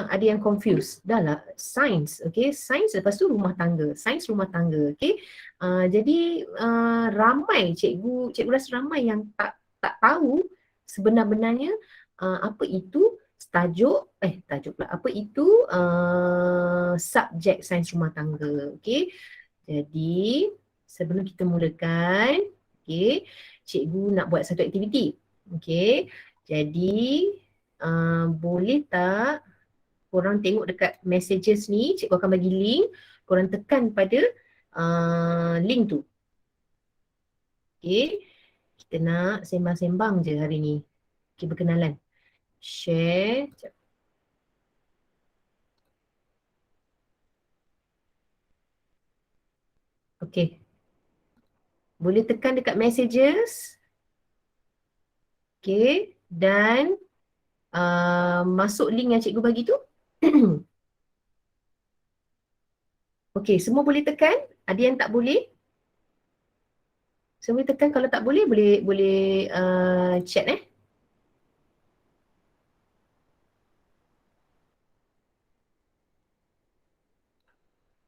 ada yang confused. Dah lah, sains, okay. Sains lepas tu rumah tangga. Sains rumah tangga, okay. Jadi ramai cikgu rasa ramai yang tak tahu sebenar-benarnya apa itu tajuk pula. Apa itu subjek sains rumah tangga, okay. Jadi sebelum kita mulakan, okay, cikgu nak buat satu aktiviti, okay. Jadi boleh tak korang tengok dekat messages ni, cikgu akan bagi link, korang tekan pada link tu. Okay, kita nak sembang-sembang je hari ni. Okay, berkenalan. Share. Okay. Boleh tekan dekat messages. Okay. Dan masuk link yang cikgu bagi tu. Okay, semua boleh tekan. Ada yang tak boleh? Semua tekan. Kalau tak boleh, boleh chat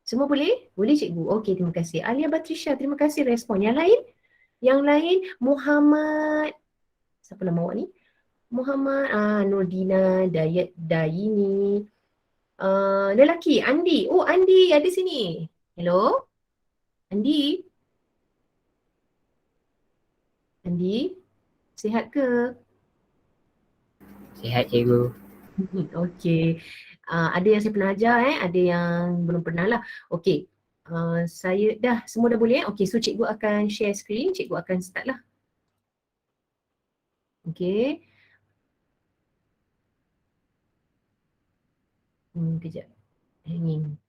Semua boleh? Boleh cikgu. Okey, terima kasih. Alia Batrisha, terima kasih respon. Yang lain Muhammad. Siapa nama awak ni? Muhammad, Nurdina, Dayini. Lelaki, Andi. Oh, Andi ada sini. Hello? Andi? Andi? Sihat ke? Sihat cikgu. Okey. Ada yang saya pernah ajar, ada yang belum pernah lah. Okey. Saya semua dah boleh. Okey, so cikgu akan share screen, cikgu akan start lah. Okey. Kejap. Hanging.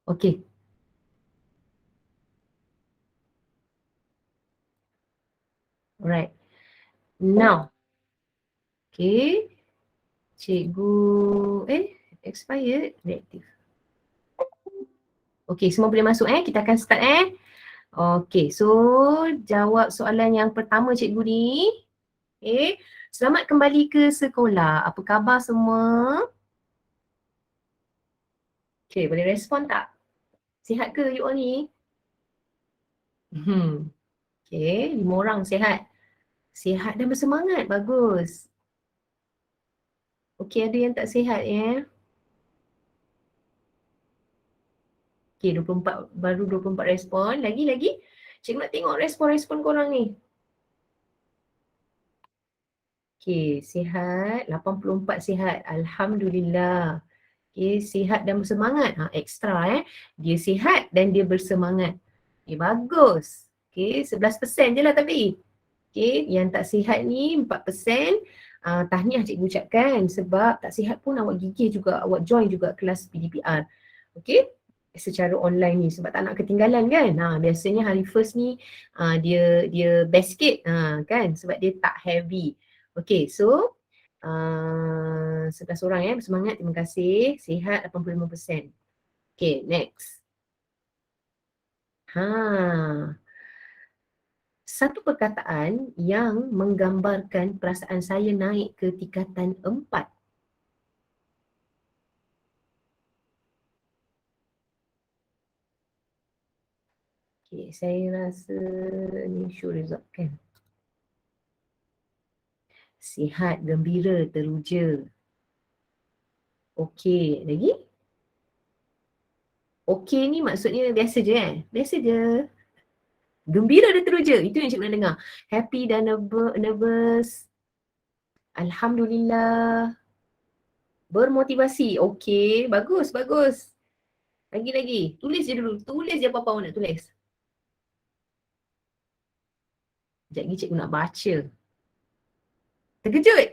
Okey. Alright. Now. Okay. Cikgu, expired, reactive. Okay, semua boleh masuk kita akan start Okay, so jawab soalan yang pertama cikgu ni. Okay, selamat kembali ke sekolah. Apa khabar semua? Okay, boleh respon tak? Sihat ke you all ni? Okay, 5 orang sihat. Sihat dan bersemangat, bagus. Okay, ada yang tak sihat Okay, 24, baru 24 respon. Lagi. Cikgu nak tengok respon-respon korang ni. Okay, sihat. 84 sihat. Alhamdulillah. Okay, sihat dan bersemangat. Ekstra Dia sihat dan dia bersemangat. Okay, bagus. Okay, 11% je lah tapi. Okay, yang tak sihat ni 4%. Tahniah cikgu ucapkan sebab tak sihat pun awak gigih juga, awak join juga kelas PDPR. Okay, secara online ni sebab tak nak ketinggalan kan. Biasanya hari first ni dia best sikit kan sebab dia tak heavy. Okay, so 11 orang bersemangat, terima kasih. Sihat 85%. Okay, next. Satu perkataan yang menggambarkan perasaan saya naik ke tingkatan 4. Okay, saya rasa ni show result kan. Sihat, gembira, teruja. Okey, lagi? Okey ni maksudnya biasa je Biasa je. Gembira dan teruja, itu yang cikgu nak dengar. Happy dan nervous. Alhamdulillah. Bermotivasi. Okey, bagus. Lagi. Tulis je dulu. Tulis je apa-apa awak nak tulis. Sekejap lagi cikgu nak baca. Terkejut?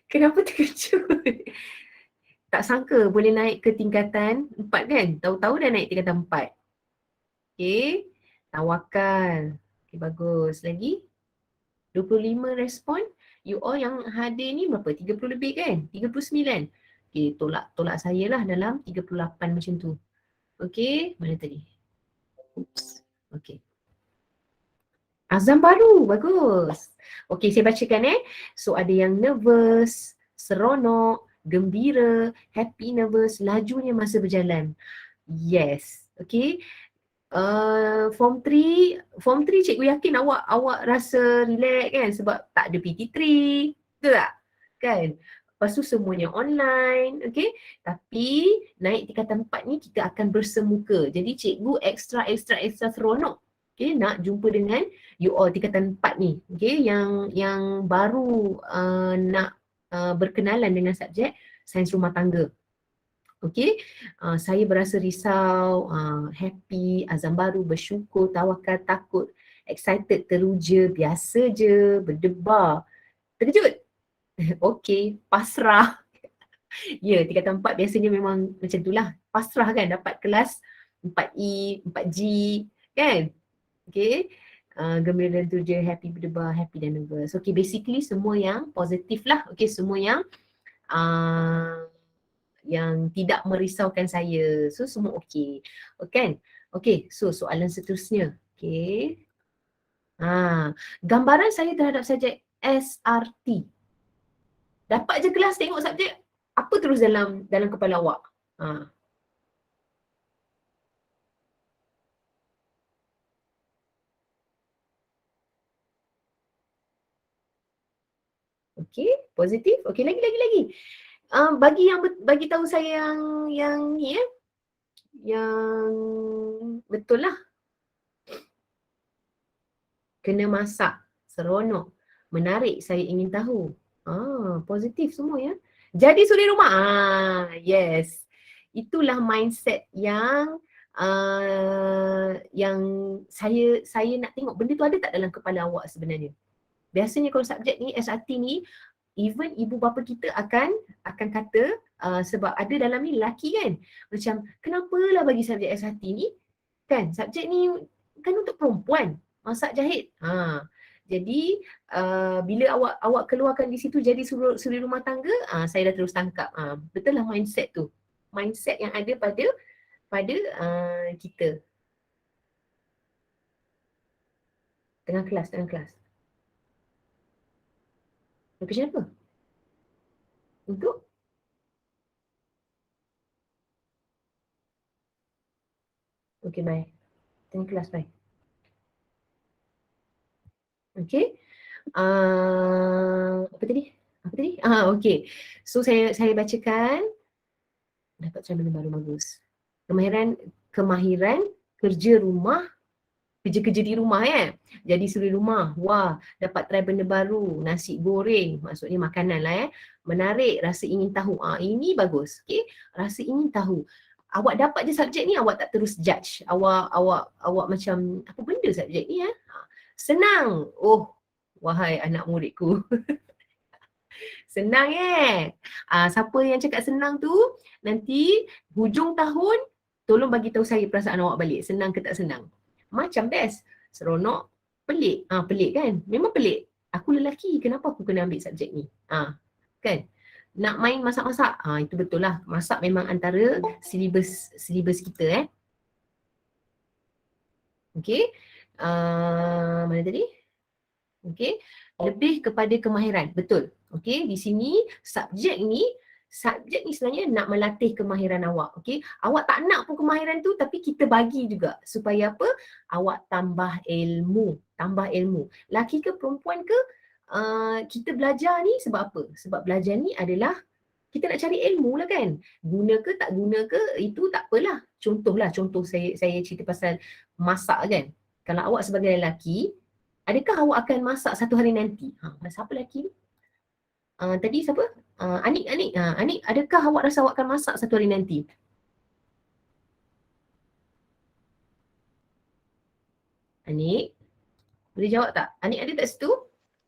Kenapa terkejut? Tak sangka boleh naik ke tingkatan 4 kan? Tahu-tahu dah naik tingkatan 4. Okey. Tawakal. Okey, bagus. Lagi? 25 respon. You all yang hadir ni berapa? 30 lebih kan? 39. Okay, tolak saya lah dalam 38 macam tu. Okay, mana tadi? Oops. Okay. Azam baru, bagus. Okay, saya bacakan So ada yang nervous, seronok, gembira, happy, nervous, lajunya masa berjalan. Yes, okay. Form 3 cikgu yakin awak rasa relax kan sebab tak ada PT3, betul tak? Kan? Lepas tu semuanya online, okay? Tapi naik tingkatan 4 ni kita akan bersemuka. Jadi cikgu extra seronok. Okay, nak jumpa dengan you all tingkatan 4 ni. Okay, yang baru nak berkenalan dengan subjek sains rumah tangga. Okay, saya berasa risau, happy, azam baru, bersyukur, tawakal, takut, excited, teruja, biasa je, berdebar, terkejut. Okay, pasrah. Ya, tingkatan 4 biasanya memang macam itulah. Pasrah kan, dapat kelas 4E, 4G, kan? Okay, gembira dan teruja, happy, berdebar, happy dan nervous. Okay, basically semua yang positif lah. Okay, semua yang tidak merisaukan saya. So semua okey. Kan? Okey, so soalan seterusnya. Okey. Gambaran saya terhadap subjek SRT. Dapat je kelas tengok subjek apa terus dalam kepala awak? Okey, positif. Okey, lagi. Bagi tahu saya yang ni yang betul lah. Kena masak, seronok, menarik, saya ingin tahu. Positif semua ya. Jadi suri rumah. Yes. Itulah mindset yang saya nak tengok benda tu ada tak dalam kepala awak sebenarnya. Biasanya kalau subjek ni, SRT ni, even ibu bapa kita akan kata sebab ada dalam ni lelaki kan. Macam kenapalah bagi subjek SRT ni? Kan subjek ni kan untuk perempuan. Masak jahit. Jadi bila awak keluarkan di situ jadi suri rumah tangga, saya dah terus tangkap. Betul lah mindset tu. Mindset yang ada pada kita. Tengah kelas. Macam apa? Untuk? Okay, bye. Tengah kelas, bye. Okay. Apa tadi? Okay. So saya bacakan. Dapat cara benda baru, bagus. Kemahiran kerja rumah, kerja di rumah Jadi suri rumah. Wah, dapat try benda baru. Nasi goreng, maksudnya makanan lah Menarik, rasa ingin tahu. Ini bagus. Okay. Rasa ingin tahu. Awak dapat je subjek ni, awak tak terus judge. Awak macam, apa benda subjek ni Senang. Oh, wahai anak muridku. Senang siapa yang cakap senang tu, nanti hujung tahun, tolong bagi tahu saya perasaan awak balik. Senang ke tak senang? Macam best. Seronok, pelik. Pelik kan? Memang pelik. Aku lelaki, kenapa aku kena ambil subjek ni? Kan? Nak main masak-masak. Itu betul lah. Masak memang antara silibus kita Okay. Mana tadi? Okay. Lebih kepada kemahiran. Betul. Okay. Di sini subjek ni sebenarnya nak melatih kemahiran awak. Okay. Awak tak nak pun kemahiran tu, tapi kita bagi juga. Supaya apa? Awak tambah ilmu. Laki ke perempuan ke, kita belajar ni sebab apa? Sebab belajar ni adalah kita nak cari ilmu lah kan. Guna ke tak guna ke, itu tak apalah. Contoh saya cerita pasal masak kan. Kalau awak sebagai lelaki, adakah awak akan masak satu hari nanti? Siapa lelaki ni? Tadi siapa? Anik. Anik, adakah awak rasa awak akan masak satu hari nanti? Anik, boleh jawab tak? Anik ada tak situ?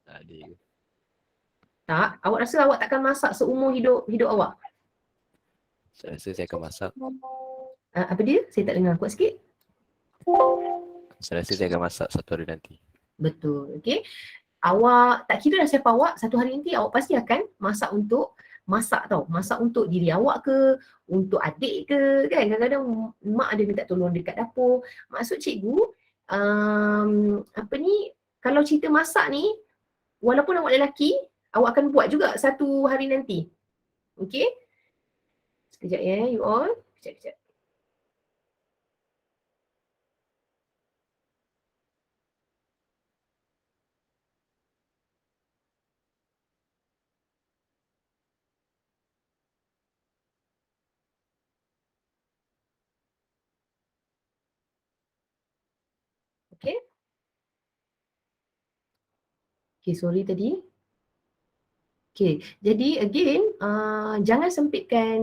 Ada. Tak? Awak rasa awak takkan masak seumur hidup awak? Saya rasa saya akan masak. Apa dia? Saya tak dengar, kuat sikit. Saya rasa saya akan masak satu hari nanti. Betul, okey. Awak tak kira dah siapa awak, satu hari nanti awak pasti akan masak untuk masak tau. Masak untuk diri awak ke, untuk adik ke kan. Kadang-kadang mak ada minta tolong dekat dapur. Maksud cikgu, kalau cerita masak ni, walaupun awak lelaki, awak akan buat juga satu hari nanti. Okay? Sekejap ya, you all. Sekejap. Okay? Okay, sorry tadi. Okay, jadi again, jangan sempitkan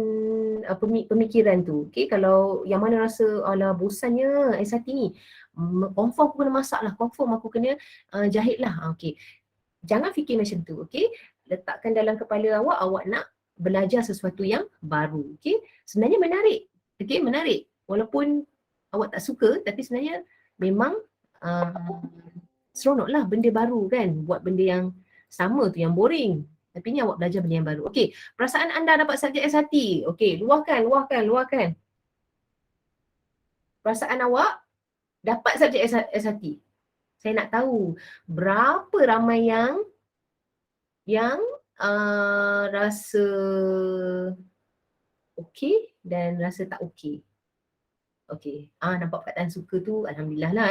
pemikiran tu. Okay, kalau yang mana rasa, alah bosannya S1 ni, confirm aku kena masak lah, confirm aku kena jahit lah. Okay, jangan fikir macam tu. Okay, letakkan dalam kepala awak nak belajar sesuatu yang baru. Okay, sebenarnya menarik. Okay, menarik. Walaupun awak tak suka, tapi sebenarnya memang seronok lah benda baru kan. Buat benda yang sama tu yang boring. Tapi ni awak belajar benda yang baru. Okey, perasaan anda dapat subjek S1. Okey, luahkan. Perasaan awak dapat subjek S1. Saya nak tahu berapa ramai yang rasa okey dan rasa tak okey. Okey, nampak perkataan suka tu, alhamdulillah lah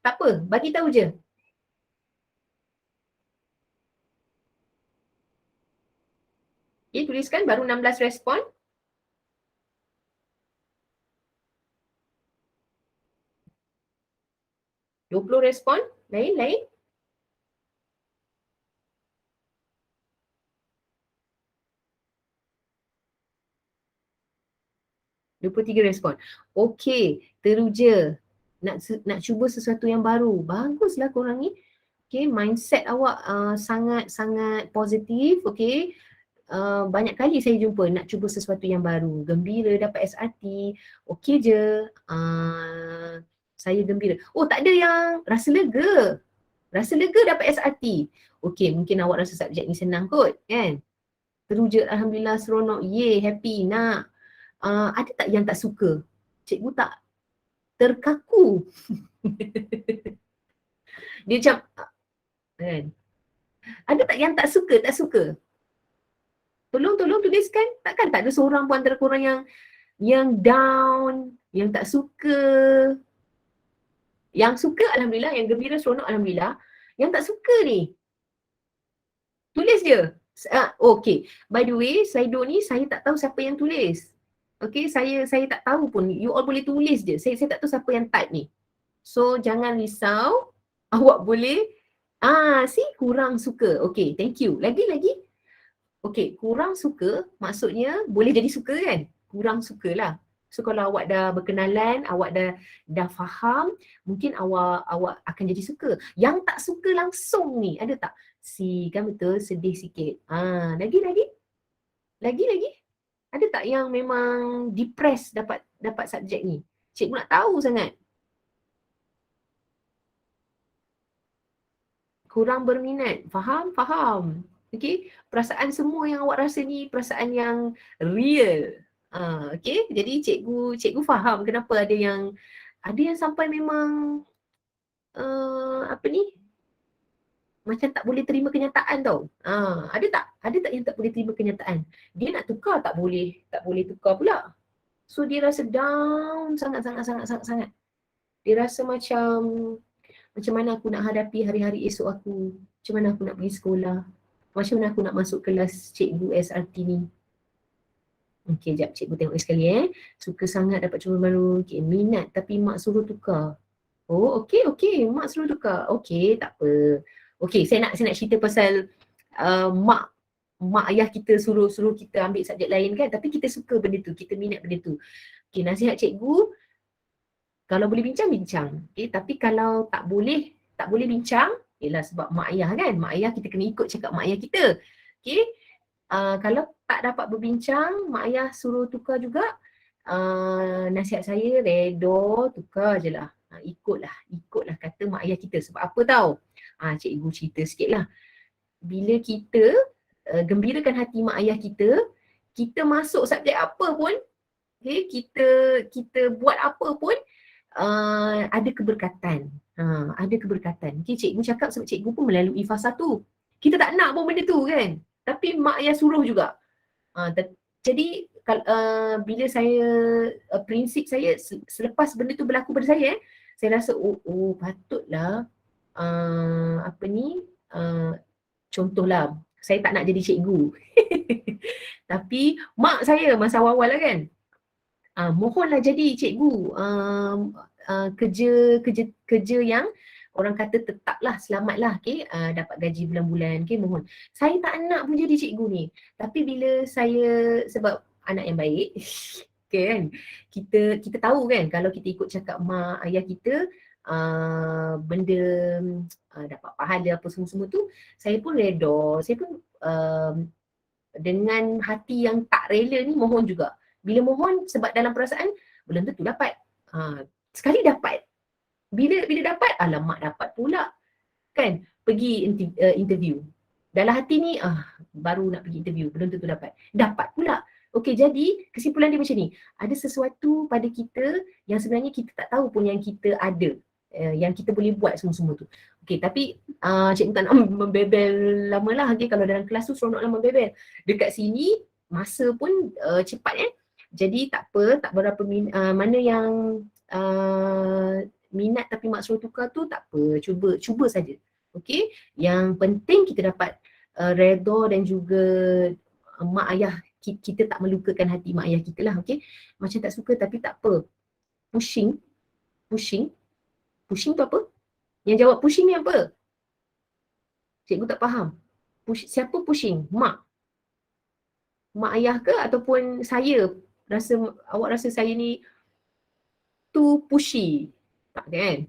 Tak apa, bagi tahu je. Okay, tuliskan baru 16 respon. 20 respon, lain. 23 respon. Okey, teruja. Nak cuba sesuatu yang baru. Baguslah korang ni. Okey, mindset awak sangat-sangat positif. Okey. Banyak kali saya jumpa nak cuba sesuatu yang baru. Gembira dapat SRT. Okey je. Saya gembira. Oh, tak ada yang rasa lega. Rasa lega dapat SRT. Okey, mungkin awak rasa subjek ni senang kot, kan? Teruja, alhamdulillah, seronok. Ye, happy, nak. Ada tak yang tak suka? Cikgu tak terkaku. Dia macam, kan? Ada tak yang tak suka? Tolong tuliskan. Takkan tak ada seorang pun antara korang yang down, yang tak suka. Yang suka, alhamdulillah. Yang gembira, seronok, alhamdulillah. Yang tak suka ni, tulis je. Okay. By the way, Slido ni saya tak tahu siapa yang tulis. Okay, saya tak tahu pun. You all boleh tulis je. Saya tak tahu siapa yang type ni. So, jangan risau. Awak boleh, kurang suka. Okay, thank you. Lagi. Okay, kurang suka maksudnya boleh jadi suka kan? Kurang suka lah. So, kalau awak dah berkenalan, awak dah faham, mungkin awak akan jadi suka. Yang tak suka langsung ni, ada tak? Kan betul, sedih sikit. Lagi. Ada tak yang memang depressed dapat subjek ni? Cikgu nak tahu sangat. Kurang berminat. Faham. Okay, perasaan semua yang awak rasa ni perasaan yang real. Okay, jadi cikgu faham kenapa ada yang sampai memang macam tak boleh terima kenyataan tau. Ada tak yang tak boleh terima kenyataan? Dia nak tukar tak boleh tukar pula. So dia rasa down sangat. Dia rasa macam mana aku nak hadapi hari-hari esok aku? Macam mana aku nak pergi sekolah? Macam mana aku nak masuk kelas cikgu SRT ni? Okey, jap cikgu tengok sekali Suka sangat dapat cuba baru. Okey, minat tapi mak suruh tukar. Oh, okey, mak suruh tukar. Okey, tak apa. Okey, saya nak cerita pasal mak ayah kita suruh kita ambil subjek lain kan, tapi kita suka benda tu, kita minat benda tu. Okey, nasihat cikgu, kalau boleh bincang. Okey, tapi kalau tak boleh bincang, ialah sebab mak ayah kan. Mak ayah kita kena ikut cakap mak ayah kita. Okey. Kalau tak dapat berbincang, mak ayah suruh tukar juga, nasihat saya redha tukar je lah. Ikutlah kata mak ayah kita. Sebab apa tahu? Cikgu cerita sikit lah. Bila kita gembirakan hati mak ayah kita, kita masuk subjek apa pun, okay, kita buat apa pun, ada keberkatan. Ada keberkatan. Okay, cikgu cakap sebab cikgu pun melalui fasa tu. Kita tak nak pun benda tu kan. Tapi mak ayah suruh juga. Jadi bila saya, prinsip saya selepas benda tu berlaku pada saya rasa patutlah contohlah saya tak nak jadi cikgu. Tapi mak saya masa awal-awal lah kan, mohonlah jadi cikgu, kerja yang orang kata tetaplah, selamatlah, okay? Dapat gaji bulan-bulan, okay? Mohon. Saya tak nak pun jadi cikgu ni. Tapi bila saya, sebab anak yang baik, okay, kan? Kita tahu kan, kalau kita ikut cakap mak ayah kita, benda dapat pahala apa semua-semua tu, saya pun reda, saya pun dengan hati yang tak rela ni mohon juga. Bila mohon sebab dalam perasaan belum tentu dapat. Sekali dapat. Bila dapat, alamak dapat pula. Kan? Pergi interview. Dalam hati ni, baru nak pergi interview, belum tentu dapat. Dapat pula. Okey, jadi kesimpulan dia macam ni. Ada sesuatu pada kita yang sebenarnya kita tak tahu pun yang kita ada. Yang kita boleh buat semua-semua tu. Okey, tapi cikgu tak nak membebel lama lah. Okay? Kalau dalam kelas tu seronoklah membebel. Dekat sini, masa pun cepat Jadi tak apa, tak berapa mana yang minat tapi mak suruh tukar tu tak apa, cuba saja. Okey, yang penting kita dapat redha dan juga mak ayah kita tak melukakan hati mak ayah kita lah. Okey, macam tak suka tapi tak apa. Pushing tu apa? Yang jawab pushing ni apa? Cikgu tak faham. Siapa pushing? Mak ayah ke ataupun saya? Awak rasa saya ni too pushy? Tak kan?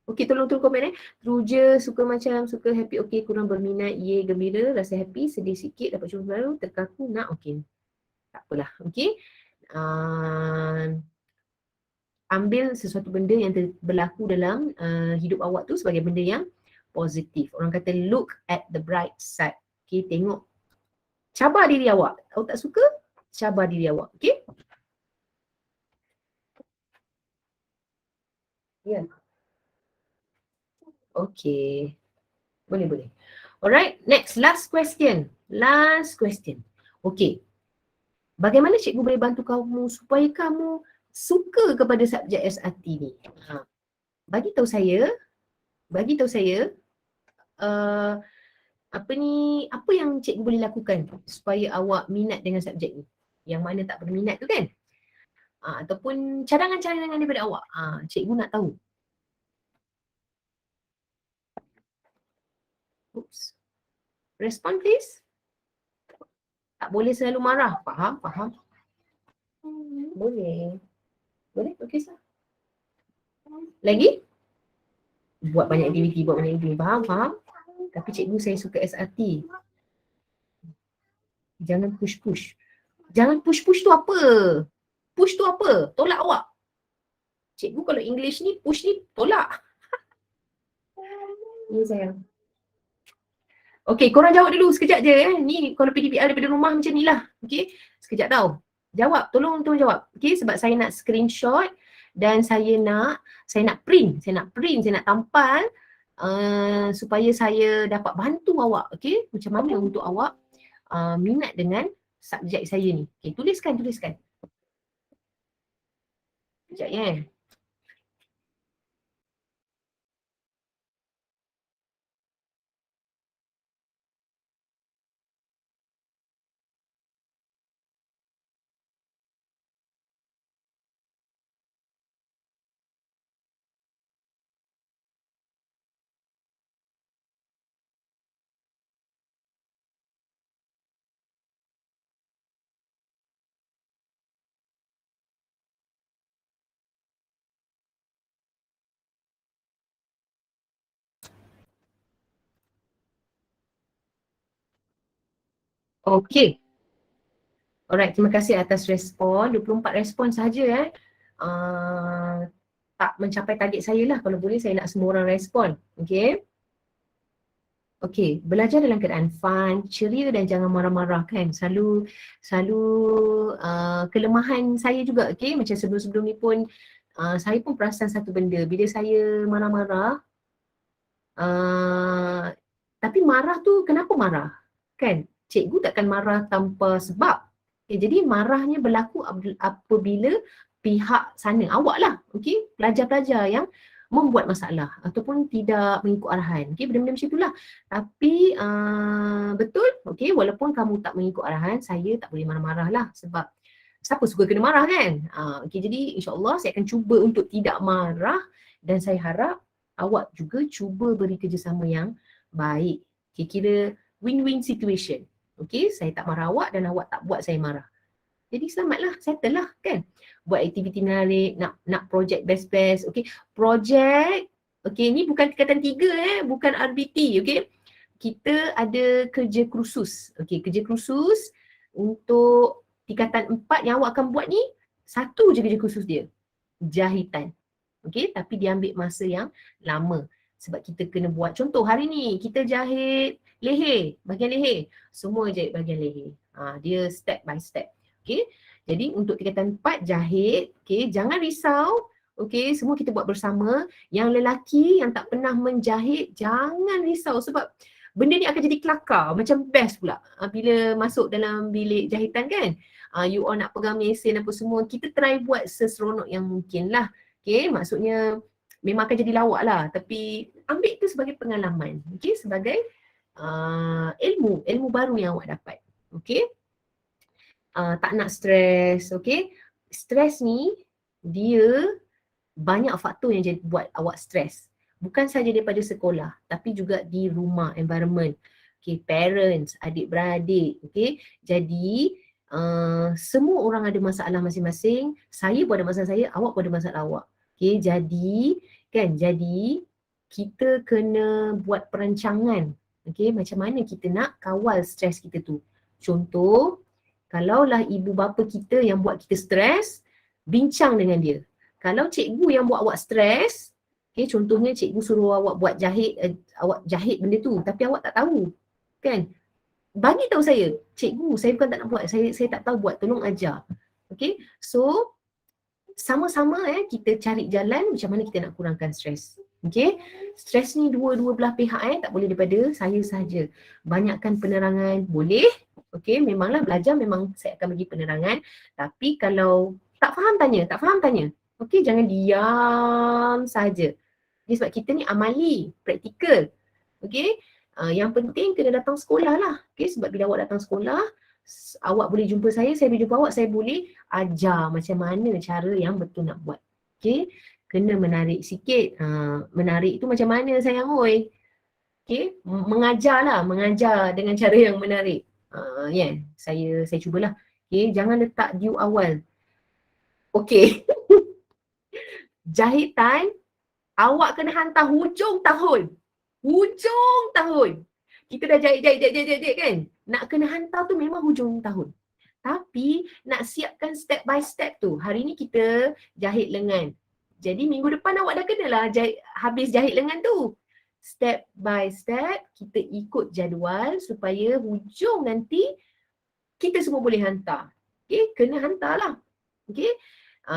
Okey, tolong komen Teruja, suka macam, suka happy, okey, kurang berminat, ye, gembira, rasa happy, sedih sikit, dapat jumpa baru, terkaku, nak, okey. Tak apalah, okey. Ambil sesuatu benda yang berlaku dalam hidup awak tu sebagai benda yang positif. Orang kata look at the bright side. Okey, tengok. Cabar diri awak. Awak tak suka, cabar diri awak. Okey? Ya. Yeah. Okey. Boleh. Alright, next, last question. Okey. Bagaimana cikgu boleh bantu kamu supaya kamu suka kepada subjek SRT ni? Bagi tahu saya, apa yang cikgu boleh lakukan supaya awak minat dengan subjek ni? Yang mana tak berminat tu kan? Ataupun cadangan-cadangan daripada awak. Cikgu nak tahu. Oops. Respond please. Tak boleh selalu marah. Faham? Boleh. Okey sah. Lagi? Buat banyak aktiviti. Faham? Tapi cikgu saya suka SRT. Jangan push. Jangan push tu apa? Push tu apa? Tolak awak. Cikgu kalau English ni, push ni tolak. Ni sayang. Okey, korang jawab dulu sekejap je Ni kalau PDPR daripada rumah macam ni lah. Okey, sekejap tau. Jawab, tolong jawab. Okey, sebab saya nak screenshot dan saya nak print, saya nak tampal supaya saya dapat bantu awak. Okey, macam mana untuk awak minat dengan subjek saya ni. Okey, tuliskan. Sekejap Okey. Alright, terima kasih atas respon. 24 respon saja tak mencapai target saya lah. Kalau boleh saya nak semua orang respon. Okey. Okey, belajar dalam keadaan fun, ceria dan jangan marah-marah kan. Selalu kelemahan saya juga, okey. Macam sebelum-sebelum ni pun saya pun perasan satu benda. Bila saya marah-marah, tapi marah tu kenapa marah? Kan? Cikgu takkan marah tanpa sebab. Okay, jadi marahnya berlaku apabila pihak sana, awak lah, okay, pelajar-pelajar yang membuat masalah ataupun tidak mengikut arahan. Okay, benda-benda macam itulah. Tapi betul, okay, walaupun kamu tak mengikut arahan, saya tak boleh marah-marah lah sebab siapa suka kena marah kan? Okay, jadi insyaAllah saya akan cuba untuk tidak marah dan saya harap awak juga cuba beri kerjasama yang baik. Okay, kira win-win situation. Okay, saya tak marah awak dan awak tak buat saya marah. Jadi selamatlah, settle lah kan. Buat aktiviti menarik, nak projek best-best. Okay, projek, okay, ni bukan tingkatan 3 bukan RBT, okay. Kita ada kerja kursus. Okay, kerja kursus untuk tingkatan 4 yang awak akan buat ni, satu je kerja kursus dia. Jahitan. Okay, tapi dia ambil masa yang lama. Sebab kita kena buat, contoh hari ni kita jahit leher, bahagian leher. Semua jahit bahagian leher. Dia step by step. Okay, jadi untuk tingkatan 4 jahit, okay, jangan risau. Okay, semua kita buat bersama. Yang lelaki yang tak pernah menjahit, jangan risau sebab benda ni akan jadi kelakar. Macam best pula bila masuk dalam bilik jahitan kan. You all nak pegang mesin apa semua, kita try buat seseronok yang mungkin lah. Okay, maksudnya memang akan jadi lawak lah. Tapi ambil tu sebagai pengalaman. Okay, sebagai ilmu baru yang awak dapat. Okay, tak nak stres. Okay, stres ni dia banyak faktor yang jadi buat awak stres. Bukan saja daripada sekolah, tapi juga di rumah, environment. Okay, parents, adik-beradik. Okay, jadi semua orang ada masalah masing-masing. Saya pun ada masalah saya, awak pun ada masalah awak. Okay, jadi kita kena buat perancangan. Okay, macam mana kita nak kawal stres kita tu. Contoh, kalaulah ibu bapa kita yang buat kita stres, bincang dengan dia. Kalau cikgu yang buat awak stres, okay, contohnya cikgu suruh awak buat jahit, awak jahit benda tu tapi awak tak tahu. Kan? Bagi tahu saya, cikgu, saya bukan tak nak buat, saya tak tahu buat, tolong ajar. Okay? So, sama-sama kita cari jalan macam mana kita nak kurangkan stres. Okay? Stres ni dua belah pihak tak boleh daripada saya sahaja. Banyakkan penerangan, boleh. Okay, memanglah belajar memang saya akan bagi penerangan. Tapi kalau tak faham tanya. Okay, jangan diam saja. Okay, sebab kita ni amali, praktikal. Okay, yang penting kena datang sekolah lah. Okay, sebab bila awak datang sekolah, awak boleh jumpa saya boleh jumpa awak, saya boleh ajar macam mana cara yang betul nak buat. Okay, kena menarik sikit. Menarik tu macam mana sayang oi? Okay, mengajar dengan cara yang menarik. Saya cubalah. Okay, jangan letak due awal. Okay, jahitan awak kena hantar hujung tahun. Hujung tahun. Kita dah jahit kan. Nak kena hantar tu memang hujung tahun. Tapi nak siapkan step by step tu. Hari ni kita jahit lengan. Jadi minggu depan awak dah kenalah habis jahit lengan tu. Step by step kita ikut jadual supaya hujung nanti kita semua boleh hantar. Okay, kena hantarlah. Okay,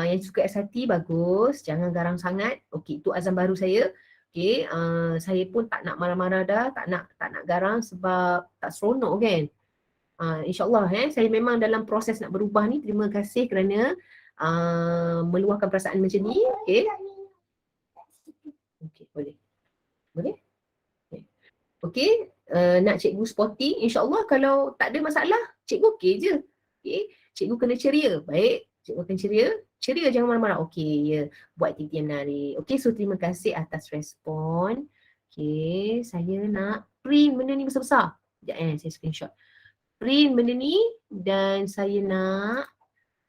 yang suka SRT bagus, jangan garang sangat. Okay, itu azam baru saya. Okay, saya pun tak nak marah-marah dah, tak nak garang sebab tak seronok kan. InsyaAllah saya memang dalam proses nak berubah ni. Terima kasih kerana meluahkan perasaan macam ni. Okay, okay, boleh. Boleh? Okay, nak cikgu sporty, insyaAllah kalau tak ada masalah, cikgu okey je. Okay, cikgu kena ceria. Baik, cikgu akan ceria. Ceria, jangan marah-marah. Okey, ya. Buat aktiviti yang menarik. Okey, so terima kasih atas respon. Okey, saya nak print benda ni besar-besar. Sekejap saya screenshot. Print benda ni dan saya nak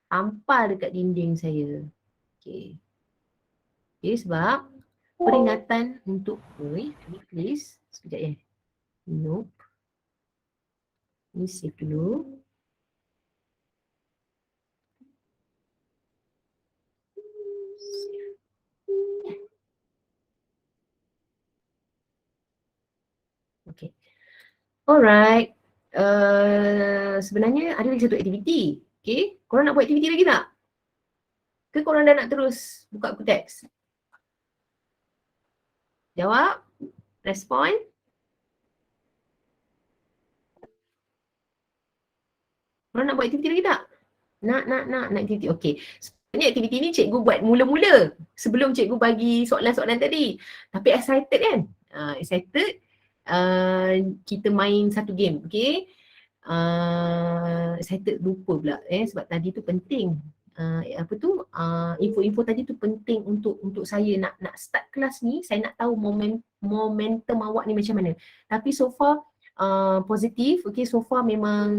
tampal dekat dinding saya. Okey. Okey, sebab peringatan untuk, please. Sekejap Nope. Ini save dulu. Okay. Alright. Sebenarnya ada lagi satu aktiviti. Okay. Korang nak buat aktiviti lagi tak? Ke korang dah nak terus buka buku teks? Jawab. Respon. Korang nak buat aktiviti lagi tak? Nak aktiviti. Okay. Sebenarnya aktiviti ni cikgu buat mula-mula sebelum cikgu bagi soalan-soalan tadi. Tapi excited kan? Excited. Kita main satu game. Okay. Excited lupa pula sebab tadi tu penting. Info-info tadi tu penting untuk saya nak start kelas ni. Saya nak tahu momentum awak ni macam mana. Tapi so far positif. Okay, so far memang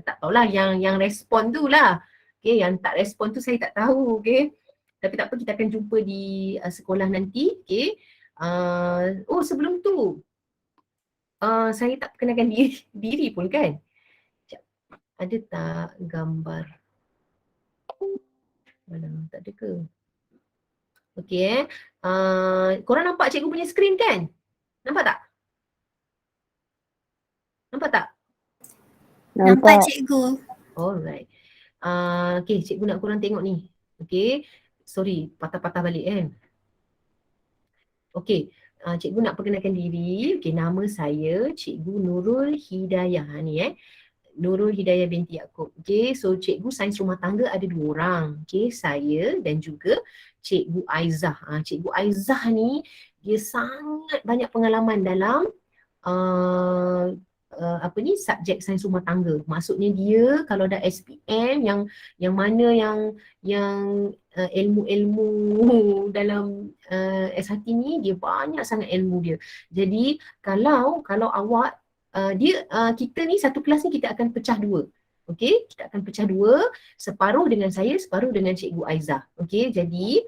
tak tahulah yang respon tu lah. Okay, yang tak respon tu saya tak tahu. Okay, tapi tak apa, kita akan jumpa di sekolah nanti. Okay. Sebelum tu saya tak perkenalkan diri pun kan. Sekejap. Ada tak gambar? Mana? Tak ada ke? Okey korang nampak cikgu punya skrin kan? Nampak tak? Nampak tak? Nampak cikgu. Alright. Okey, cikgu nak korang tengok ni. Okey. Sorry, patah-patah balik kan. Okey. Cikgu nak perkenalkan diri. Okey, nama saya Cikgu Nurul Hidayah ni Nurul Hidayah binti Yaakob. Okay, so cikgu sains rumah tangga ada 2 orang. Okay, saya dan juga Cikgu Aizah. Cikgu Aizah ni dia sangat banyak pengalaman dalam subjek sains rumah tangga. Maksudnya dia kalau dah SPM yang mana yang ilmu-ilmu dalam S1 ni, dia banyak sangat ilmu dia. Jadi kalau awak kita ni satu kelas ni kita akan pecah 2. Okey, kita akan pecah 2, separuh dengan saya, separuh dengan Cikgu Aizah. Okey, jadi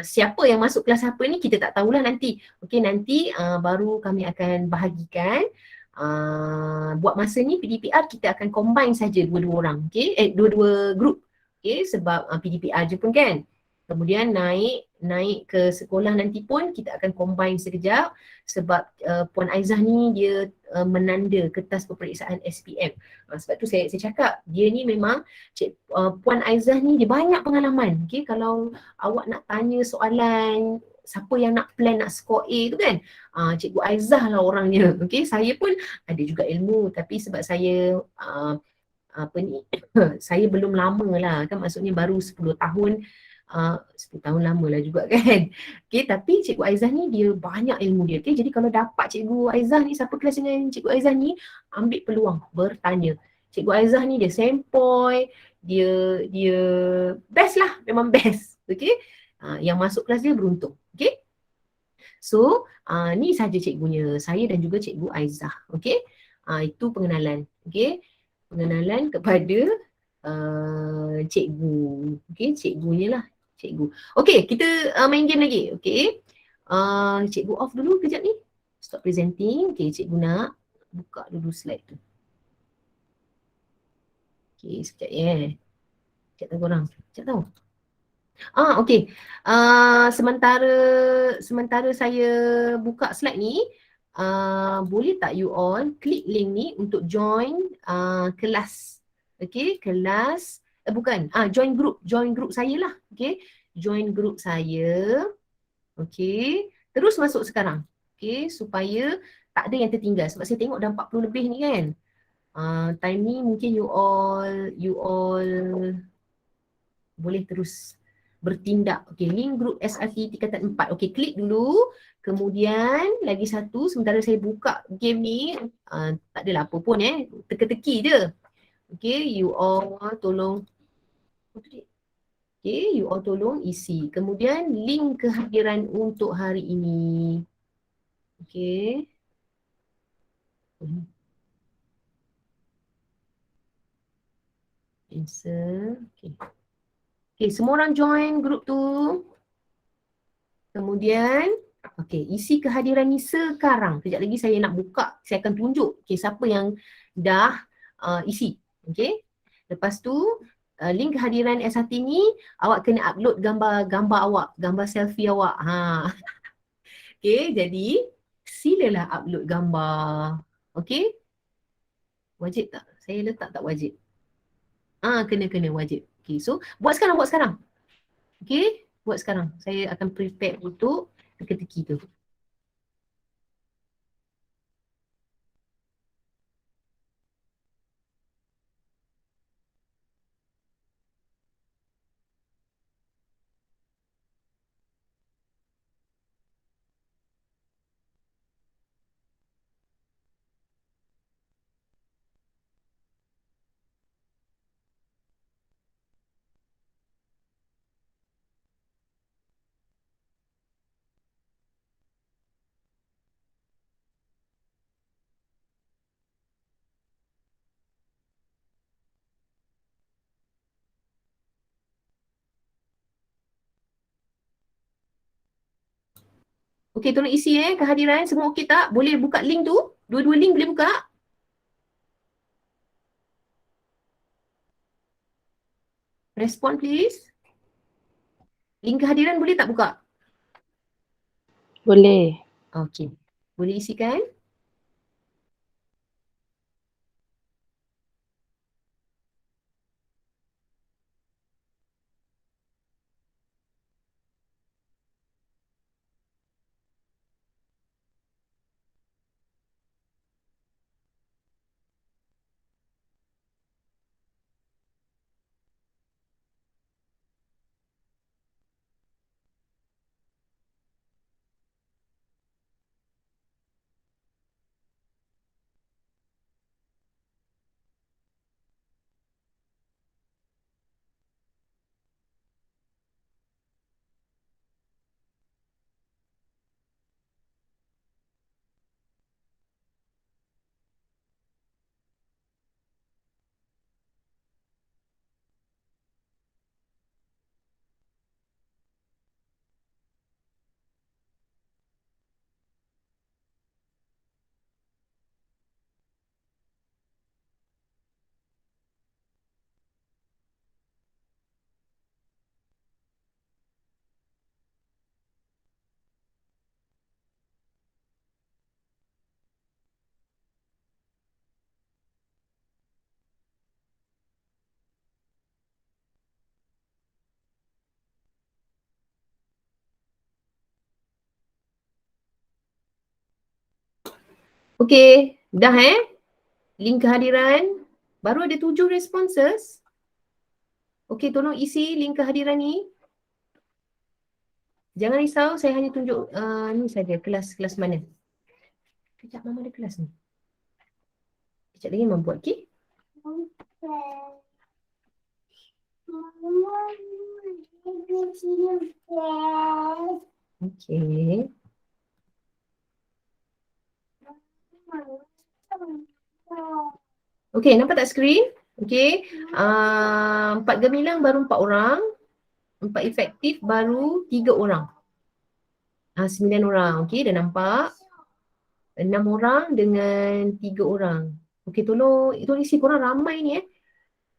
siapa yang masuk kelas apa ni kita tak tahulah nanti. Okey, nanti baru kami akan bahagikan. Buat masa ni PDPR kita akan combine saja dua-dua orang. Okey, dua-dua group. Okey, sebab PDPR je pun kan. Kemudian naik ke sekolah nanti pun kita akan combine sekejap sebab Puan Aizah ni dia menanda kertas peperiksaan SPM. Sebab tu saya cakap dia ni memang Puan Aizah ni dia banyak pengalaman. Okay, kalau awak nak tanya soalan siapa yang nak plan nak score A tu kan, Cikgu Aizah lah orangnya. Okay, saya pun ada juga ilmu tapi sebab saya saya belum lama lah kan, maksudnya baru 10 tahun. 10 tahun lama lah juga kan. Okay, tapi Cikgu Aizah ni dia banyak ilmu dia. Okay, jadi kalau dapat Cikgu Aizah ni, siapa kelas dengan Cikgu Aizah ni, ambil peluang bertanya. Cikgu Aizah ni dia sempoi, dia best lah, memang best. Okay, yang masuk kelas dia beruntung. Okay, so ni saja cikgunya, saya dan juga Cikgu Aizah. Okay, itu pengenalan. Okay, pengenalan kepada cikgu. Okay, cikgunya lah. Cikgu. Okay, kita main game lagi. Okay. Cikgu off dulu kejap ni. Stop presenting. Okay, cikgu nak buka dulu slide tu. Okay, sekejap Sekejap tahu korang. Sekejap tahu. Okay. Sementara saya buka slide ni, boleh tak you all klik link ni untuk join kelas. Okay, kelas join group saya lah. Okay, join group saya. Okay, terus masuk sekarang. Okay, supaya tak ada yang tertinggal sebab saya tengok dah 40 lebih ni kan. Time ni mungkin you all boleh terus bertindak. Okay, link group SRT tingkatan 4. Okay, klik dulu. Kemudian lagi satu, sementara saya buka game ni, tak adalah apa pun teka-teki je. Okay, you all tolong isi. Kemudian link kehadiran untuk hari ini. Okay. Insert. Okay, semua orang join group tu. Kemudian, isi kehadiran ni sekarang. Sekejap lagi saya nak buka, saya akan tunjuk siapa yang dah isi. Okay. Lepas tu, link kehadiran S1 ni, awak kena upload gambar awak, gambar selfie awak. Okay, jadi silalah upload gambar. Okey? Wajib tak? Saya letak tak wajib? Kena wajib. Okey, so buat sekarang. Okey? Buat sekarang. Saya akan prepare untuk teka-teki tu. Okey, tolong isi kehadiran. Semua okey tak? Boleh buka link tu? Dua-dua link boleh buka? Respond please. Link kehadiran boleh tak buka? Boleh. Okey. Boleh isikan? Okey, dah link kehadiran. Baru ada 7 responses. Okey, tolong isi link kehadiran ni. Jangan risau, saya hanya tunjuk ni saja, kelas mana. Kejap, Mama ada kelas ni. Kejap lagi Mama buat, okey? Okey. Okey, nampak tak skrin? Okey. 4 gemilang baru 4 orang. 4 efektif baru 3 orang. 9 orang. Okey, dah nampak. 6 orang dengan 3 orang. Okey, tolong isi, korang ramai ni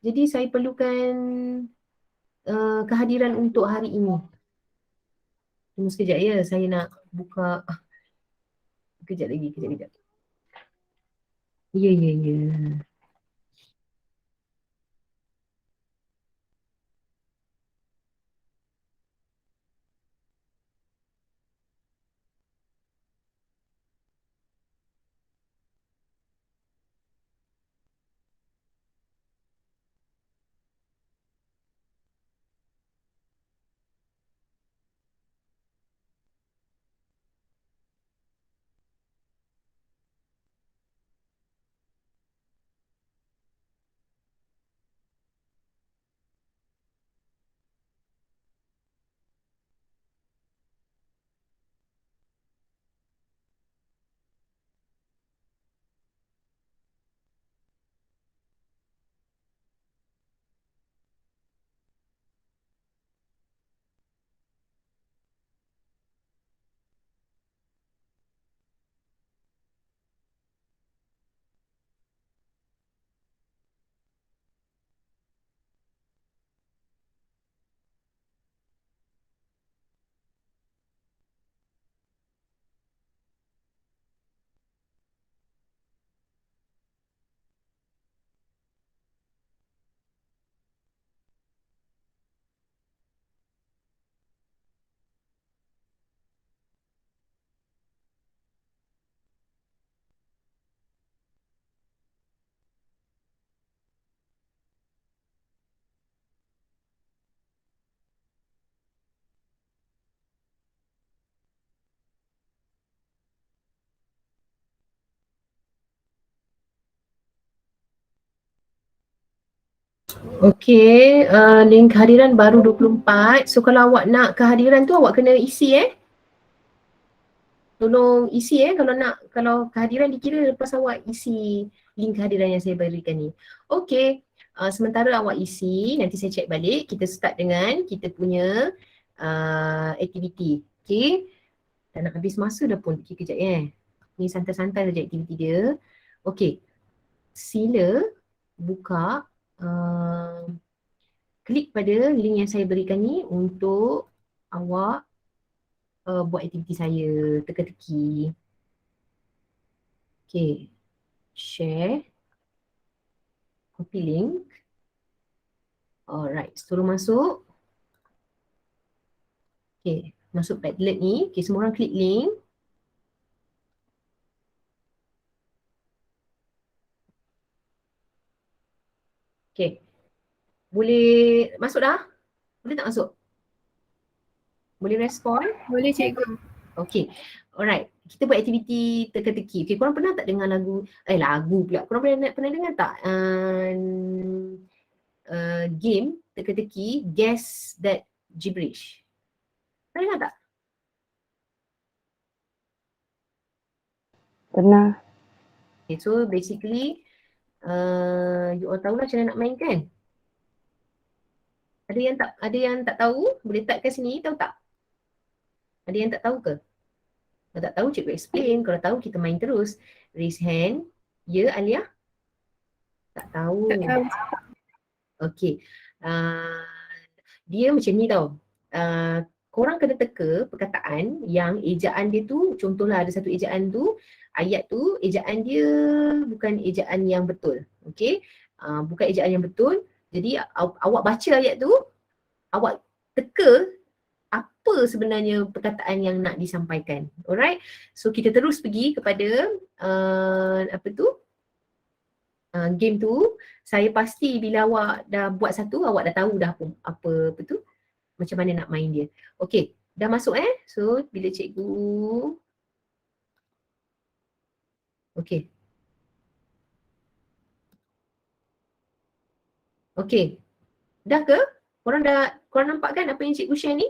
Jadi saya perlukan kehadiran untuk hari ini. Tunggu sekejap ya, saya nak buka. Kejap lagi. Ya. Okey, link kehadiran baru 24. So kalau awak nak kehadiran tu awak kena isi Tolong isi kalau kehadiran dikira lepas awak isi link kehadiran yang saya berikan ni. Okey, sementara awak isi, nanti saya check balik. Kita start dengan kita punya aktiviti. Okey, tak nak habis masa dah pun. Okey, kejap Ni santai-santai saja aktiviti dia. Okey, sila buka, klik pada link yang saya berikan ni untuk awak buat aktiviti saya, teka-teki. Okay, share, copy link. Alright, suruh masuk. Okay, masuk Padlet ni. Okay, semua orang klik link. Okay, boleh masuk dah? Boleh tak masuk? Boleh respon? Boleh cikgu. Okay, alright. Kita buat aktiviti teka-teki. Okay, korang pernah tak dengar lagu pula. Korang pernah dengar tak game teka-teki Guess That Gibberish? Pernah dengar tak? Pernah. Okay, so basically you all tahulah macam mana nak main kan? Ada yang tak tahu? Boleh type kat sini, tahu tak? Ada yang tak tahu ke? Kalau tak tahu cikgu explain, kalau tahu kita main terus. Raise hand. Ya, Alia? Tak tahu. Tak tahu. Okay. Dia macam ni tau. Korang kena teka perkataan yang ejaan dia tu, contohlah ada satu ejaan tu, ayat tu ejaan dia bukan ejaan yang betul. Okay. Bukan ejaan yang betul. Jadi awak baca ayat tu, awak teka apa sebenarnya perkataan yang nak disampaikan. Alright. So kita terus pergi kepada game tu. Saya pasti bila awak dah buat satu, awak dah tahu dah apa tu, macam mana nak main dia. Okay, dah masuk So bila cikgu, okay. Okay, dah ke? Korang nampak kan apa yang cikgu share ni?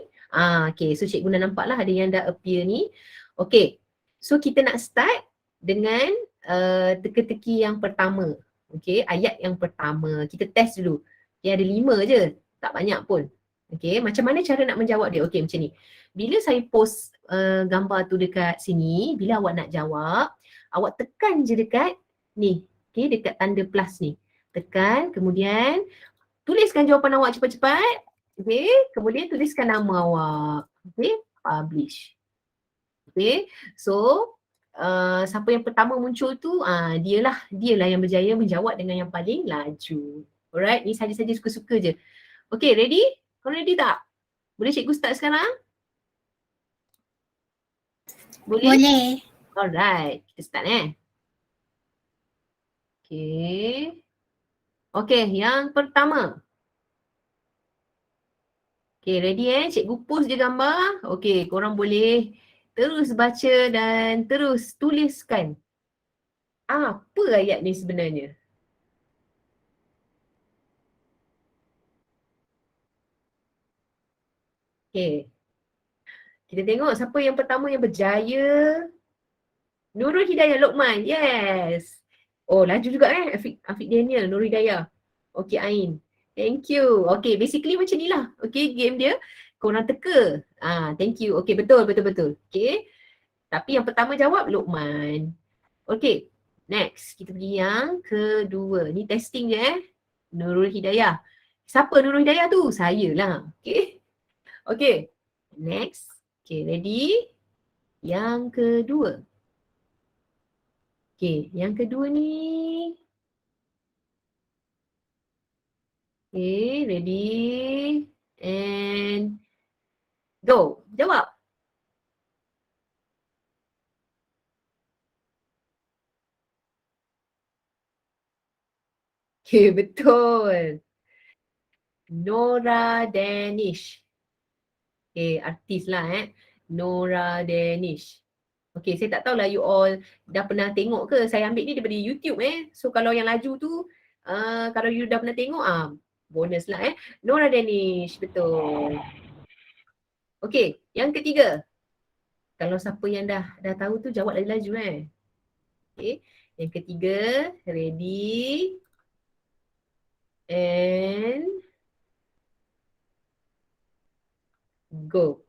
Okay, so cikgu dah nampak lah ada yang dah appear ni. Okay, so kita nak start dengan teka-teki yang pertama. Okay, ayat yang pertama. Kita test dulu. Okay, ada 5 je. Tak banyak pun. Okay, macam mana cara nak menjawab dia? Okay, macam ni. Bila saya post gambar tu dekat sini, bila awak nak jawab, awak tekan je dekat ni. Okay, dekat tanda plus ni. Tekan, kemudian tuliskan jawapan awak cepat-cepat. Okay, kemudian tuliskan nama awak. Okay, publish. Okay, so siapa yang pertama muncul tu, dialah yang berjaya menjawab dengan yang paling laju. Alright, ni saja-saja suka-suka je. Okay, ready? Kau ready tak? Boleh cikgu start sekarang? Boleh? Boleh. Alright, kita start Okay. Okay, yang pertama. Okay, ready Cikgu post je gambar. Okay, korang boleh terus baca dan terus tuliskan. Apa ayat ni sebenarnya? Okay. Kita tengok siapa yang pertama yang berjaya. Nurul Hidayah Lokman. Yes. Oh, laju juga Afiq Daniel, Nurul Hidayah. Okay, Ain. Thank you. Okay, basically macam ni lah. Okay, game dia. Korang teka. Thank you. Okay, betul. Okay. Tapi yang pertama jawab Lokman. Okay, next. Kita pergi yang kedua. Ni testing je Nurul Hidayah. Siapa Nurul Hidayah tu? Saya lah. Okay. Okay. Next. Okay, ready? Yang kedua. Okay, yang kedua ni. Okay, ready? And go. Jawab. Okay, betul. Nora Danish. Okay, artis lah Nora Danish. Okay, saya tak tahulah you all dah pernah tengok ke. Saya ambil ni daripada YouTube So kalau yang laju tu, kalau you dah pernah tengok, Bonus lah Nora Danish, betul. Okey, yang ketiga. Kalau siapa yang dah tahu tu jawab laju-laju Okey, yang ketiga, ready and go.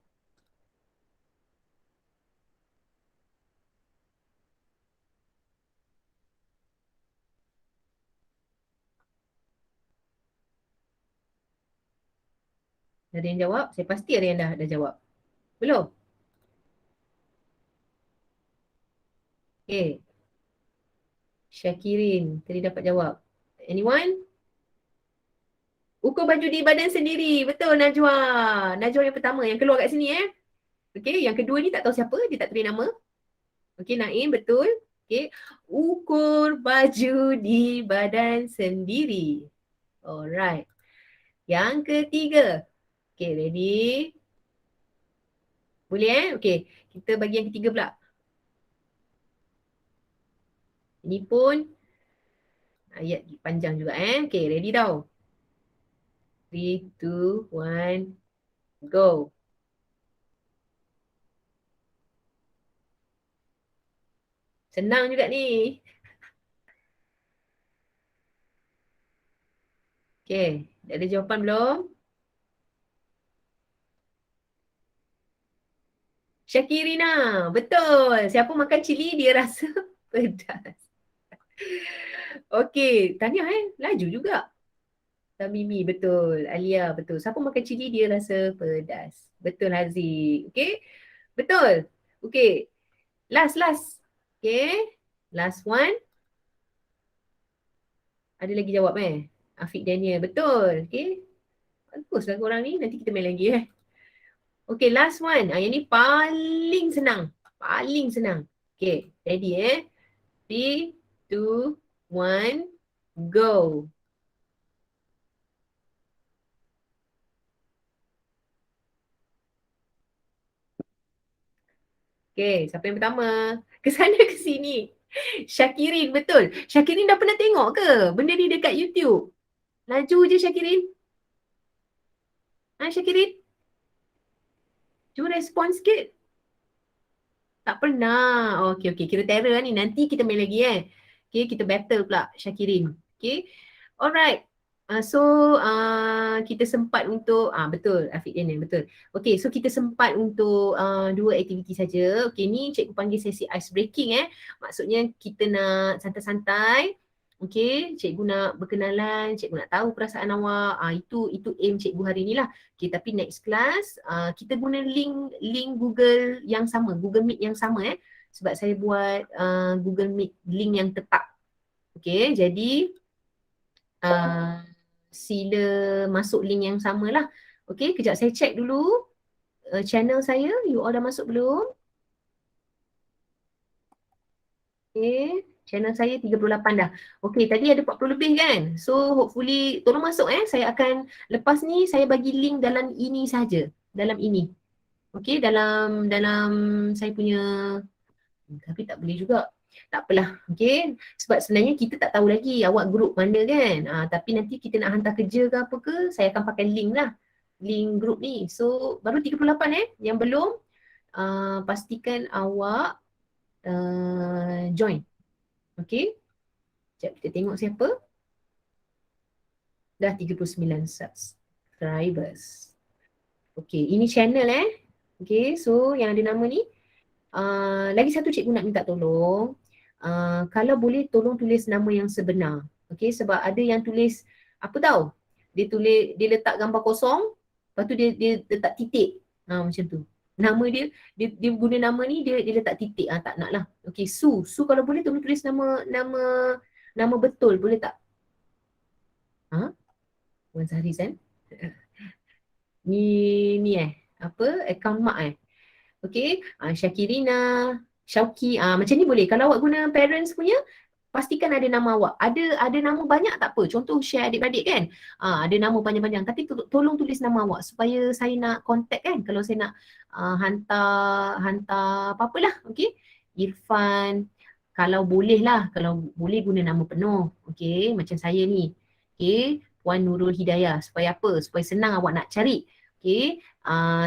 Ada yang jawab? Saya pasti ada yang dah jawab. Belum? Okay. Syakirin tadi dapat jawab. Anyone? Ukur baju di badan sendiri. Betul Najwa. Najwa yang pertama yang keluar kat sini Okay, yang kedua ni tak tahu siapa, dia tak tulis nama. Okay, Naim betul. Okay, ukur baju di badan sendiri. Alright. Yang ketiga. Okay, ready? Boleh Okay, kita bagi yang ketiga pula. Ini pun ayat panjang juga Okay, ready tau. 3, 2, 1, go. Senang juga ni. Okay, dah ada jawapan belum? Syakirina, betul. Siapa makan cili dia rasa pedas. Okay, Tanya laju juga. Tamimi, betul. Alia, betul. Siapa makan cili dia rasa pedas. Betul Haziq. Okay, betul. Okay, last. Okay, last one. Ada lagi jawab Afiq Daniel, betul. Okay, baguslah korang ni. Nanti kita main lagi Okay, last one. Yang ni paling senang. Paling senang. Okay, ready 3, 2, 1, go. Okay, siapa yang pertama? Ke sana ke sini. Syakirin, betul. Syakirin dah pernah tengok ke benda ni dekat YouTube? Laju je Syakirin. Syakirin? Cuba respon sikit. Tak pernah. Okay. Kira terror ni. Nanti kita main lagi Okay, kita battle pula Syakirin. Okay. Alright. Kita sempat untuk betul Afiq Daniel, betul. Okay, so kita sempat untuk 2 aktiviti saja. Okay, ni cikgu panggil sesi ice breaking Maksudnya kita nak santai-santai. Okay, cikgu nak berkenalan, cikgu nak tahu perasaan awak. Itu aim cikgu hari ni lah. Okay, tapi next class kita guna link Google yang sama, Google Meet yang sama sebab saya buat Google Meet link yang tetap. Okay, jadi sila masuk link yang sama lah. Okay, kejap saya check dulu channel saya. You all dah masuk belum? Okay, channel saya 38 dah. Okay, tadi ada 40 lebih kan? So hopefully tolong masuk Saya akan lepas ni saya bagi link dalam ini saja. Dalam ini. Okay, dalam saya punya, tapi tak boleh juga. Tak apalah, okay. Sebab sebenarnya kita tak tahu lagi awak grup mana kan. Tapi nanti kita nak hantar kerja ke apa ke, saya akan pakai link lah. Link grup ni. So, baru 38 Yang belum, pastikan awak join. Okay. Sekejap kita tengok siapa. Dah 39 subscribers. Okay, ini channel Okay, so yang ada nama ni. Lagi satu cikgu nak minta tolong. Kalau boleh tolong tulis nama yang sebenar. Okay, sebab ada yang tulis, apa tahu? Dia letak gambar kosong, lepas tu dia letak titik. Macam tu. Nama dia guna nama ni, dia letak titik. Tak nak lah. Okay, Su kalau boleh tolong tulis nama betul, boleh tak? Wan Zahriz Ni apa? Account mak Okay, Syakirina, Syauki, macam ni boleh. Kalau awak guna parents punya, pastikan ada nama awak. Ada nama banyak tak apa. Contoh share adik-beradik kan. Ada nama panjang-panjang. Tapi tolong tulis nama awak supaya saya nak contact kan. Kalau saya nak hantar apa-apalah. Okay. Irfan. Kalau boleh lah. Kalau boleh guna nama penuh. Okay. Macam saya ni. Okay. Puan Nurul Hidayah. Supaya apa? Supaya senang awak nak cari. Okay.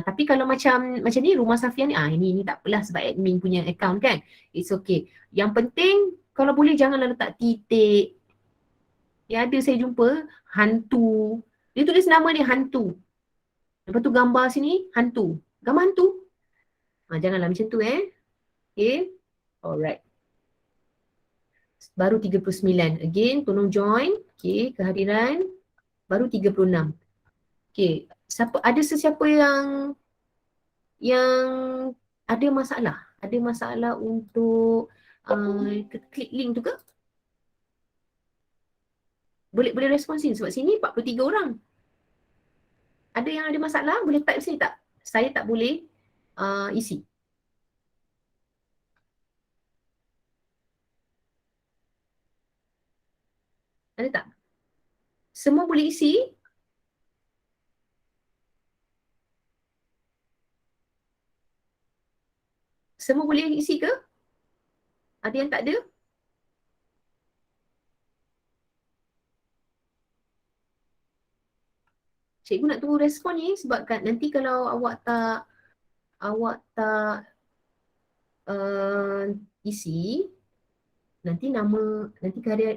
Tapi kalau macam ni Rumah Safia ni, ini tak apalah sebab admin punya account kan. It's okay. Yang penting kalau boleh janganlah letak titik. Yang ada saya jumpa hantu. Dia tulis nama dia hantu. Lepas tu gambar sini hantu. Gambar hantu. Janganlah macam tu Okay. Alright. Baru 39. Again, tolong join. Okay, kehadiran. Baru 36. Okay. Ada sesiapa yang ada masalah? Ada masalah untuk klik link tu ke? Boleh respon sini sebab sini 43 orang. Ada yang ada masalah? Boleh type sini tak? Saya tak boleh isi. Ada tak? Semua boleh isi? Semua boleh isi ke? Ada yang tak ada? Cikgu nak tunggu respon ni sebab kan nanti kalau awak tak isi, nanti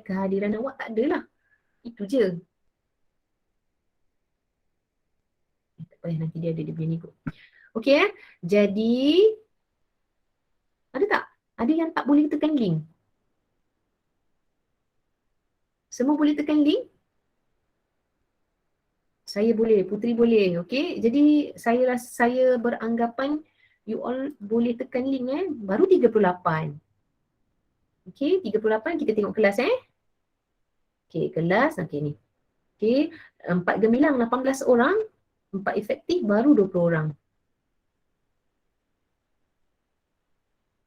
kehadiran awak tak ada lah. Itu je. Tak payah, nanti dia ada dia punya ni kot. Okey Jadi ada tak? Ada yang tak boleh tekan link? Semua boleh tekan link? Saya boleh, Putri boleh. Okey. Jadi saya beranggapan you all boleh tekan link baru 38. Okey, 38 kita tengok kelas Okey, kelas ni. Okey, 4 gemilang 18 orang, 4 efektif baru 20 orang.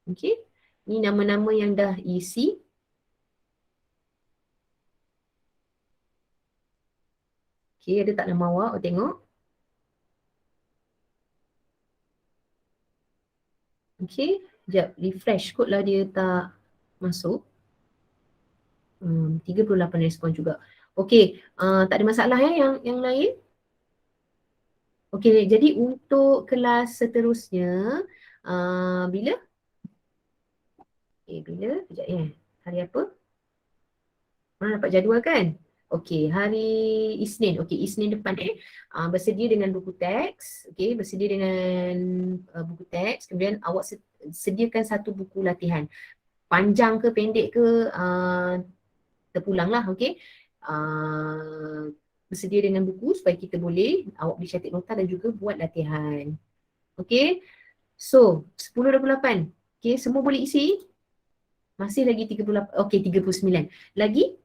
Okey. Ni nama-nama yang dah isi. Okey, ada tak nama awak? Tengok. Okey, sekejap refresh kot lah dia tak masuk. 38 respon juga. Okey, tak ada masalah yang lain. Okey, jadi untuk kelas seterusnya bila? Bila? Sekejap hari apa? Orang dapat jadual kan? Okey, hari Isnin. Okey, Isnin depan bersedia dengan buku teks. Okey, bersedia dengan buku teks. Kemudian awak sediakan satu buku latihan. Panjang ke pendek ke terpulang lah. Okey. Bersedia dengan buku supaya kita awak boleh catat nota dan juga buat latihan. Okey. So, 10:28. Okey, semua boleh isi? Masih lagi 38. Okey, 39. Lagi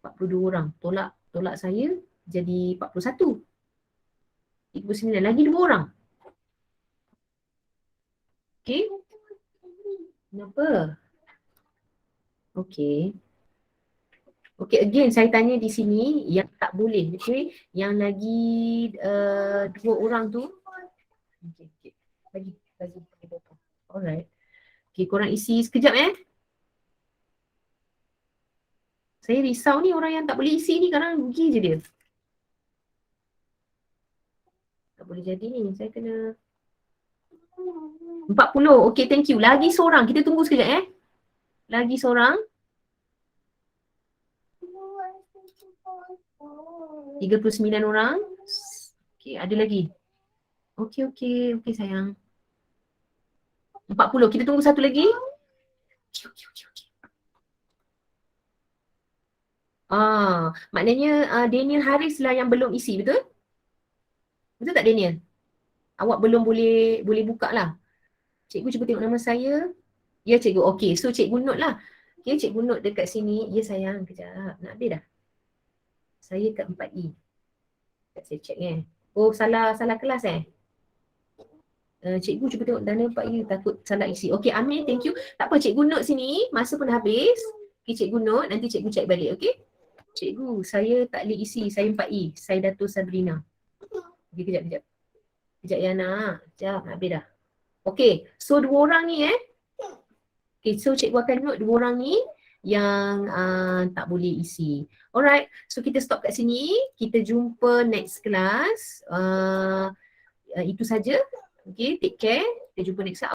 42 orang. Tolak saya jadi 41. 39. Lagi 2 orang. Okey. Kenapa? Okey. Okey, again saya tanya di sini yang tak boleh. Okey, yang lagi 2 orang tu. Okey. Bagi. Alright. Okey, korang isi sekejap Saya risau ni orang yang tak boleh isi ni kadang rugi je dia. Tak boleh jadi ni. Saya kena 40. Okey, thank you. Lagi seorang. Kita tunggu sekejap Lagi seorang. 39 orang. Okey, ada lagi. Okey sayang. 40. Kita tunggu satu lagi. Okey. Maknanya Daniel Haris lah yang belum isi, betul? Betul tak Daniel? Awak belum boleh buka lah. Cikgu cuba tengok nama saya. Ya cikgu. Okey, so cikgu note lah. Okey, cikgu note dekat sini. Ya sayang, kejap. Nak habis dah. Saya kat 4E. Saya check Oh, salah kelas cikgu cuba tengok dana 4E, takut salah isi. Okey, Amir, thank you. Tak apa, cikgu note sini. Masa pun dah habis. Okey, cikgu note. Nanti cikgu check balik, okey? Cikgu, saya tak boleh isi. Saya 4E. Saya Dato' Sabrina. Okey, kejap. Kejap ya nak. Kejap, nak habis dah. Okey, so 2 orang ni Okay, so cikgu akan note 2 orang ni. yang tak boleh isi. Alright, so kita stop kat sini. Kita jumpa next class. Itu saja. Okay, take care. Kita jumpa next class.